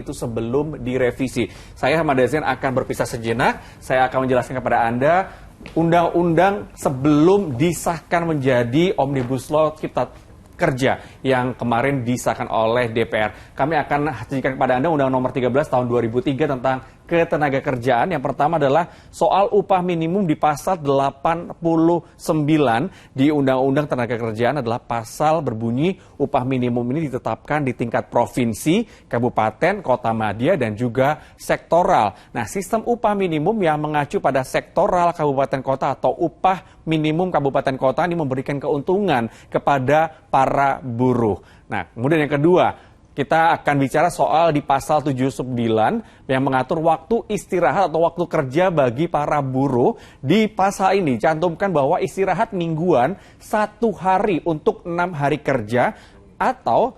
itu sebelum direvisi. Saya sama Dazen akan berpisah sejenak. Saya akan menjelaskan kepada Anda undang-undang sebelum disahkan menjadi Omnibus Law Cipta Kerja yang kemarin disahkan oleh DPR. Kami akan hadirkan kepada Anda Undang-Undang Nomor 13 Tahun 2003 tentang Ketenagakerjaan. Yang pertama adalah soal upah minimum di pasal 89 di Undang-Undang Tenaga Kerjaan adalah pasal berbunyi upah minimum ini ditetapkan di tingkat provinsi, kabupaten, kota madya, dan juga sektoral. Nah, sistem upah minimum yang mengacu pada sektoral kabupaten kota atau upah minimum kabupaten kota ini memberikan keuntungan kepada para buruh. Nah, kemudian yang kedua, kita akan bicara soal di pasal 79 yang mengatur waktu istirahat atau waktu kerja bagi para buruh. Di pasal ini cantumkan bahwa istirahat mingguan 1 hari untuk 6 hari kerja atau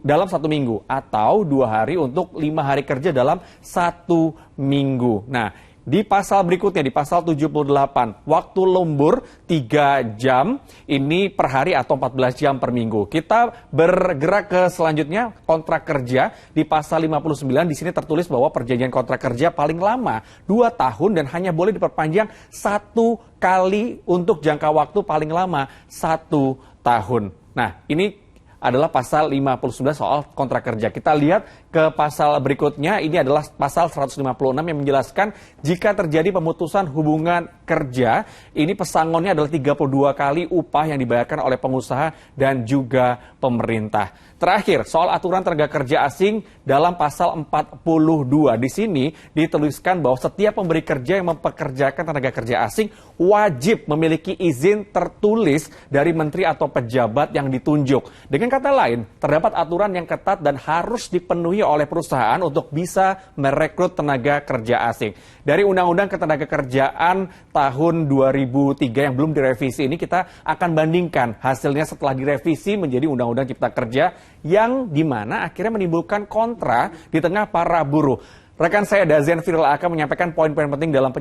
dalam 1 minggu atau 2 hari untuk 5 hari kerja dalam 1 minggu. Nah, di pasal berikutnya, di pasal 78, waktu lembur 3 jam, ini per hari atau 14 jam per minggu. Kita bergerak ke selanjutnya, kontrak kerja. Di pasal 59, di sini tertulis bahwa perjanjian kontrak kerja paling lama 2 tahun dan hanya boleh diperpanjang 1 kali untuk jangka waktu paling lama 1 tahun. Nah, ini adalah pasal 59 soal kontrak kerja. Kita lihat ke pasal berikutnya, ini adalah pasal 156 yang menjelaskan jika terjadi pemutusan hubungan kerja, ini pesangonnya adalah 32 kali upah yang dibayarkan oleh pengusaha dan juga pemerintah. Terakhir, soal aturan tenaga kerja asing dalam pasal 42. Di sini dituliskan bahwa setiap pemberi kerja yang mempekerjakan tenaga kerja asing wajib memiliki izin tertulis dari menteri atau pejabat yang ditunjuk. Dengan kata lain, terdapat aturan yang ketat dan harus dipenuhi oleh perusahaan untuk bisa merekrut tenaga kerja asing. Dari Undang-Undang Ketenagakerjaan tahun 2003 yang belum direvisi ini, kita akan bandingkan hasilnya setelah direvisi menjadi Undang-Undang Cipta Kerja yang dimana akhirnya menimbulkan kontra di tengah para buruh. Rekan saya Dazen Viral akan menyampaikan poin-poin penting dalam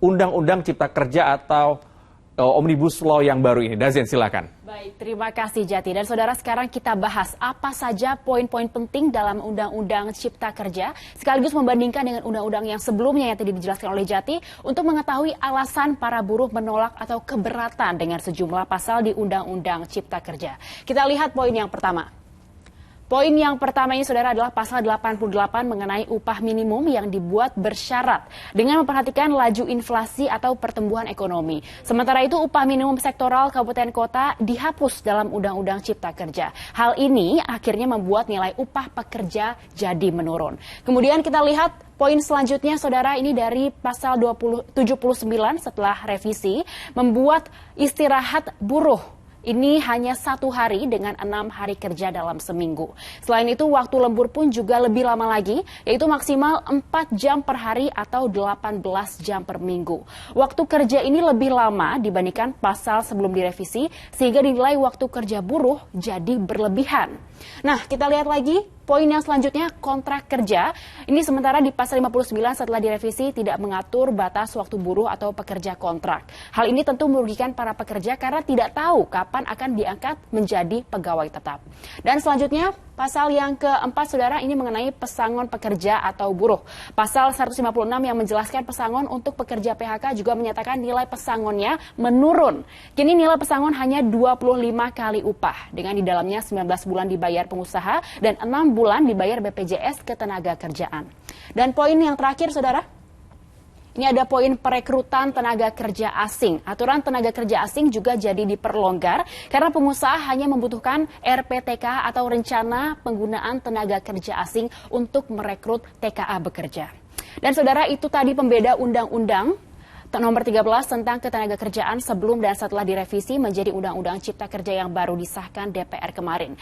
Undang-Undang Cipta Kerja atau Omnibus Law yang baru ini. Dazen, silakan. Baik, terima kasih Jati. Dan saudara, sekarang kita bahas apa saja poin-poin penting dalam Undang-Undang Cipta Kerja, sekaligus membandingkan dengan undang-undang yang sebelumnya yang tadi dijelaskan oleh Jati, untuk mengetahui alasan para buruh menolak atau keberatan dengan sejumlah pasal di Undang-Undang Cipta Kerja. Kita lihat poin yang pertama. Poin yang pertama ini, saudara, adalah pasal 88 mengenai upah minimum yang dibuat bersyarat dengan memperhatikan laju inflasi atau pertumbuhan ekonomi. Sementara itu, upah minimum sektoral kabupaten kota dihapus dalam Undang-Undang Cipta Kerja. Hal ini akhirnya membuat nilai upah pekerja jadi menurun. Kemudian kita lihat poin selanjutnya, saudara, ini dari pasal 79 setelah revisi, membuat istirahat buruh ini hanya 1 hari dengan 6 hari kerja dalam seminggu. Selain itu, waktu lembur pun juga lebih lama lagi, yaitu maksimal 4 jam per hari atau 18 jam per minggu. Waktu kerja ini lebih lama dibandingkan pasal sebelum direvisi, sehingga dinilai waktu kerja buruh jadi berlebihan. Nah, kita lihat lagi poin yang selanjutnya, kontrak kerja. Ini sementara di pasal 59 setelah direvisi tidak mengatur batas waktu buruh atau pekerja kontrak. Hal ini tentu merugikan para pekerja karena tidak tahu kapan akan diangkat menjadi pegawai tetap. Dan selanjutnya, pasal yang keempat, saudara, ini mengenai pesangon pekerja atau buruh. Pasal 156 yang menjelaskan pesangon untuk pekerja PHK juga menyatakan nilai pesangonnya menurun. Kini nilai pesangon hanya 25 kali upah, dengan di dalamnya 19 bulan dibayar pengusaha dan 6 bulan dibayar BPJS Ketenagakerjaan. Dan poin yang terakhir, saudara, ini ada poin perekrutan tenaga kerja asing. Aturan tenaga kerja asing juga jadi diperlonggar karena pengusaha hanya membutuhkan RPTK atau rencana penggunaan tenaga kerja asing untuk merekrut TKA bekerja. Dan saudara, itu tadi pembeda Undang-Undang Nomor 13 tentang Ketenagakerjaan sebelum dan setelah direvisi menjadi Undang-Undang Cipta Kerja yang baru disahkan DPR kemarin.